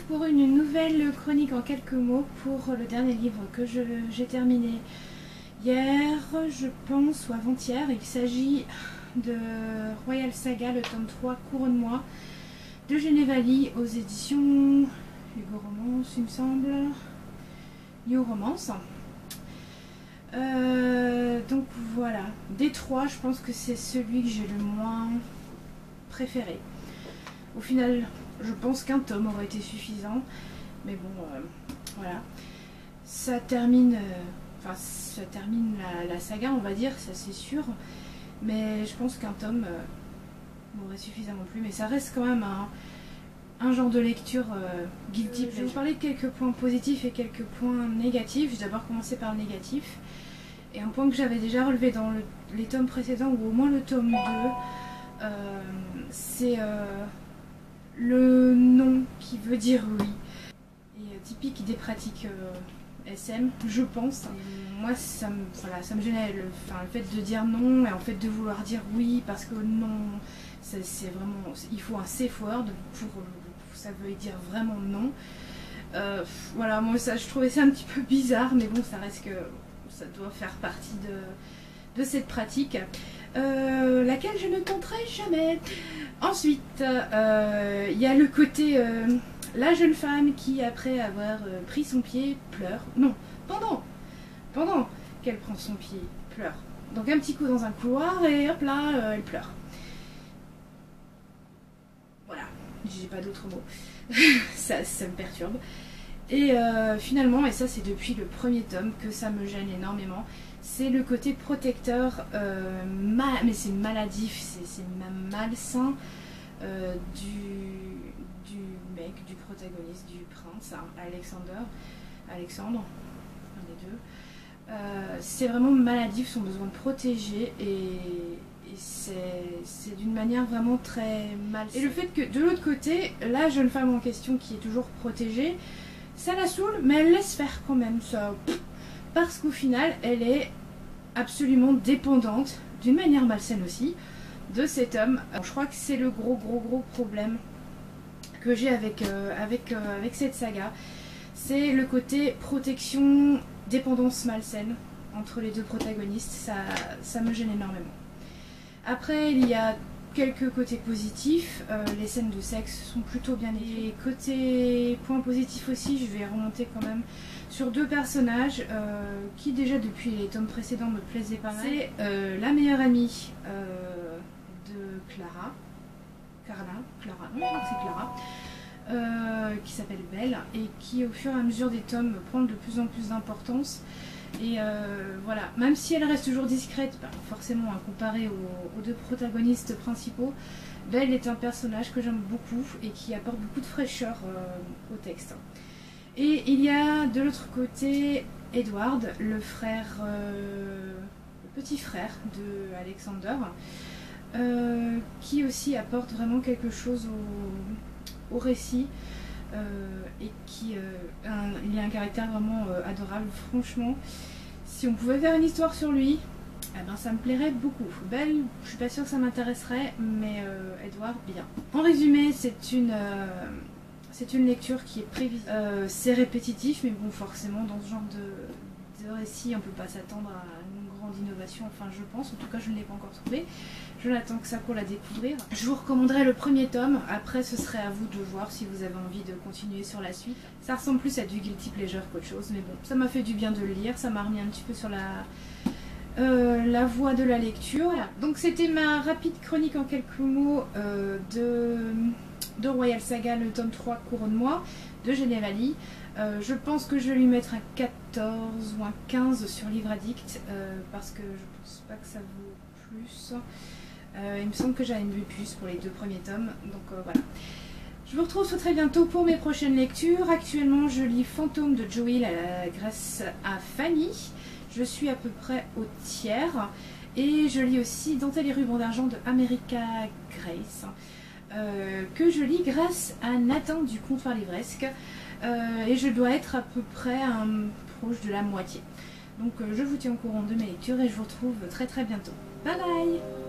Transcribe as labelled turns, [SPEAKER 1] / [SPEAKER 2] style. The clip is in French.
[SPEAKER 1] pour une nouvelle chronique en quelques mots pour le dernier livre que j'ai terminé hier, je pense, ou avant-hier. Il s'agit de Royal Saga, le tome 3, Couronne-moi, de Genevali aux éditions Hugo Romance, il me semble. New Romance. Donc voilà, des trois, je pense que c'est celui que j'ai le moins préféré. Au final, je pense qu'un tome aurait été suffisant, mais bon, voilà. Ça termine, ça termine la saga, on va dire, ça c'est sûr. Mais je pense qu'un tome m'aurait suffisamment plu. Mais ça reste quand même un genre de lecture guilty. Je vais vous parler de quelques points positifs et quelques points négatifs. Je vais d'abord commencer par le négatif. Et un point que j'avais déjà relevé dans les tomes précédents, ou au moins le tome 2, c'est le non qui veut dire oui. Et typique des pratiques SM, je pense. Et moi, ça me gênait, le fait de dire non et en fait de vouloir dire oui, parce que non, c'est vraiment, il faut un safe word pour ça veut dire vraiment non. Voilà, moi ça, je trouvais ça un petit peu bizarre, mais bon, ça reste que ça doit faire partie de cette pratique, laquelle je ne tenterai jamais. Ensuite, il y a le côté la jeune femme qui, après avoir pris son pied, pleure. Non, pendant qu'elle prend son pied, pleure. Donc un petit coup dans un couloir et hop là, elle pleure. Voilà, j'ai pas d'autres mots. ça me perturbe. Et finalement, et ça c'est depuis le premier tome que ça me gêne énormément, c'est le côté protecteur, mais c'est maladif, c'est malsain du mec, du protagoniste, du prince, hein, Alexandre, un des deux. C'est vraiment maladif, son besoin de protéger, et c'est d'une manière vraiment très malsaine. Et le fait que de l'autre côté, la jeune femme en question qui est toujours protégée, ça la saoule, mais elle laisse faire quand même ça. Parce qu'au final, elle est absolument dépendante, d'une manière malsaine aussi, de cet homme. Alors, je crois que c'est le gros problème que j'ai avec cette saga. C'est le côté protection, dépendance malsaine entre les deux protagonistes. Ça me gêne énormément. Après, il y a quelques côtés positifs, les scènes de sexe sont plutôt bien écrites. Et côté point positif aussi, je vais remonter quand même sur deux personnages qui déjà depuis les tomes précédents me plaisaient pas mal. C'est la meilleure amie de Clara, non, c'est Clara, qui s'appelle Belle et qui au fur et à mesure des tomes prend de plus en plus d'importance. Et voilà, même si elle reste toujours discrète, forcément à comparer aux deux protagonistes principaux, Belle est un personnage que j'aime beaucoup et qui apporte beaucoup de fraîcheur au texte. Et il y a de l'autre côté Edward, le petit frère de Alexander, qui aussi apporte vraiment quelque chose au récit. Et qui il a un caractère vraiment adorable, franchement. Si on pouvait faire une histoire sur lui, eh ben, ça me plairait beaucoup. Belle, je suis pas sûre que ça m'intéresserait, mais Edward, bien. En résumé, c'est une lecture qui est prévisible. C'est répétitif, mais bon, forcément, dans ce genre de récit, on peut pas s'attendre à une grande innovation, enfin je pense, en tout cas je ne l'ai pas encore trouvé. Je n'attends que ça pour la découvrir. Je vous recommanderais le premier tome, après ce serait à vous de voir si vous avez envie de continuer sur la suite. Ça ressemble plus à du guilty pleasure qu'autre chose, mais bon, ça m'a fait du bien de le lire, ça m'a remis un petit peu sur la voie de la lecture. Voilà. Donc c'était ma rapide chronique en quelques mots de Royal Saga, le tome 3, Couronne-moi, de Genevali. Je pense que je vais lui mettre un 14 ou un 15 sur Livre Addict, parce que je pense pas que ça vaut plus. Il me semble que j'avais une vue plus pour les deux premiers tomes, donc voilà. Je vous retrouve très bientôt pour mes prochaines lectures. Actuellement, je lis Fantôme de Joey grâce à Fanny. Je suis à peu près au tiers. Et je lis aussi Dentelle et ruban d'argent de America Grace, que je lis grâce à Nathan du Comptoir Livresque. Et je dois être à peu près proche de la moitié. Donc je vous tiens au courant de mes lectures et je vous retrouve très bientôt. Bye bye!